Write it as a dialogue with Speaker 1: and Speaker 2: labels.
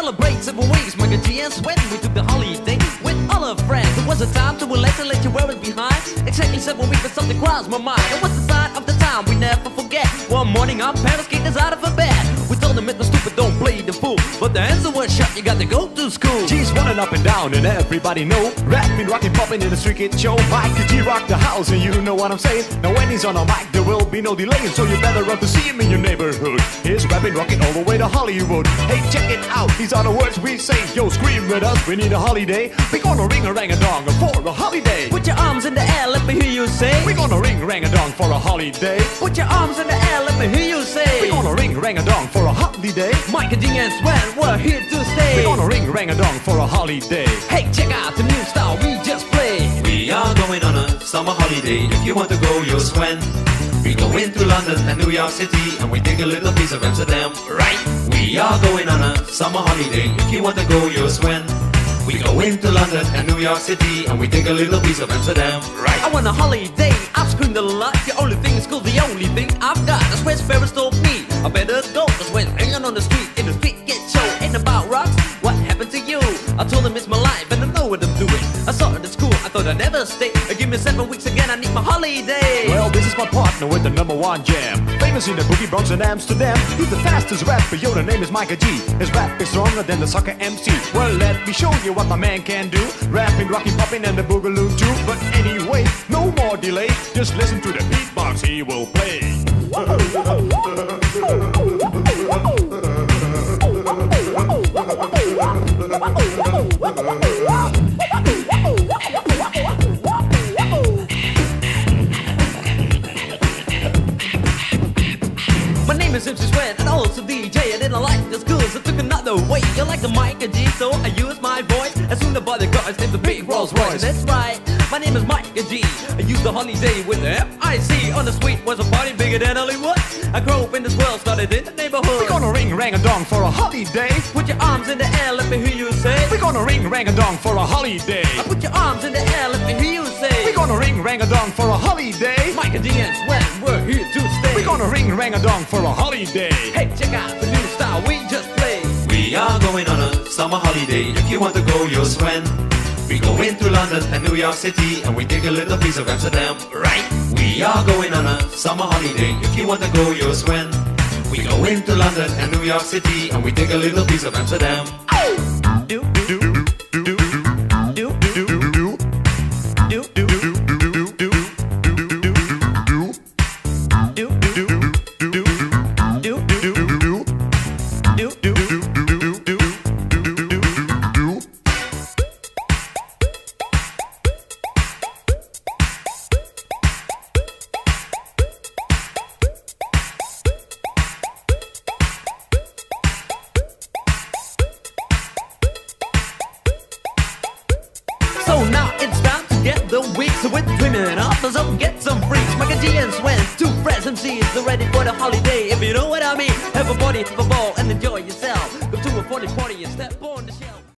Speaker 1: celebrate 7 weeks. Micah G and Sweat, we took the holiday with all our friends. It was a time to relax and let you wear it behind. Exactly 7 weeks, but something crossed my mind. It was the sign of the time we never forget. One morning our parents kicked us out of bed. We told them it was stupid, don't play the fool. But the answer was shut, you got to go to school.
Speaker 2: G's running up and down and everybody know. Rapping, rocking, popping in the street kid show. Micah G rock the house and you know what I'm saying. Now when he's on a mic there will be no delay, so you better run to see him in your neighborhood. He's rapping, rocking all the way to Hollywood. Hey, check it out, these are the words we say. Yo, scream with us, we need a holiday. We gonna ring a rang a dong for a holiday.
Speaker 1: Put your arms in the air, let me hear you say.
Speaker 2: We gonna ring rang a dong for a holiday.
Speaker 1: Put your arms in the air, let me hear you say.
Speaker 2: We gonna ring rang a dong for a holiday.
Speaker 1: Micah G and Sweat, we're here to stay.
Speaker 2: We gonna ring rang a dong for a holiday.
Speaker 1: Hey, check out the new style we just played.
Speaker 3: We are going on a summer holiday. If you want to go, you'll swim. We go into London and New York City, and we take a little piece of Amsterdam, right? We are going on a summer holiday. If you want to go, you'll swim. We go into London and New York City, and we take a little piece of Amsterdam, right?
Speaker 1: I want a holiday, I've screamed a lot. The only thing is cool, the only thing I've got. That's where Ferris told me I better go. That's when hanging on the street, in the street get show. Ain't about rocks, what happened to you? I told him it's my life and I know what I'm doing. I saw it at school, I thought I'd never stay. Give me 7 weeks again, I need my holiday.
Speaker 2: Well, this is my partner with the #1 jam. Famous in the boogie Bronx and Amsterdam. He's the fastest rapper, yo, the name is Micah G. His rap is stronger than the soccer MC. Well, let me show you what my man can do. Rapping, rocking, popping, and the boogaloo too. But anyway, no more delay. Just listen to the beatbox he will play.
Speaker 1: My name is MC Sweat and also DJ. I didn't like the school, so took another way. You like the Micah G, so I used my voice. As soon as the bodyguards named the big Rolls Royce. That's right, my name is Micah G. I used the holiday with the F-I-C. On the street was a party bigger than Hollywood. I grew up in this world, started in the neighborhood.
Speaker 2: We gonna ring rang a dong for a holiday.
Speaker 1: Put your arms in the air, let me hear you say.
Speaker 2: We gonna ring rang a dong for a holiday.
Speaker 1: Put your arms in the air, let me hear you say.
Speaker 2: We gonna ring rang a dong for a holiday.
Speaker 1: Micah G and Sweat, we're here to stay.
Speaker 2: We gonna ring rang a dong for a holiday.
Speaker 1: Hey, check out the new style we just played.
Speaker 3: We are going on a summer holiday. If you want to go, you'll swim. We go into London and New York City, and we take a little piece of Amsterdam, right? We are going on a summer holiday. If you want to go, you'll swim. We go into London and New York City, and we take a little piece of Amsterdam.
Speaker 1: Do, do, do, do, do, do, do, do, do, do, So now it's time to get the weeks. So we're dreaming up, so get some freaks. Micah G and Sweat, 2 fresh MCs, they're ready for the holiday. If you know what I mean, have a party, have a ball.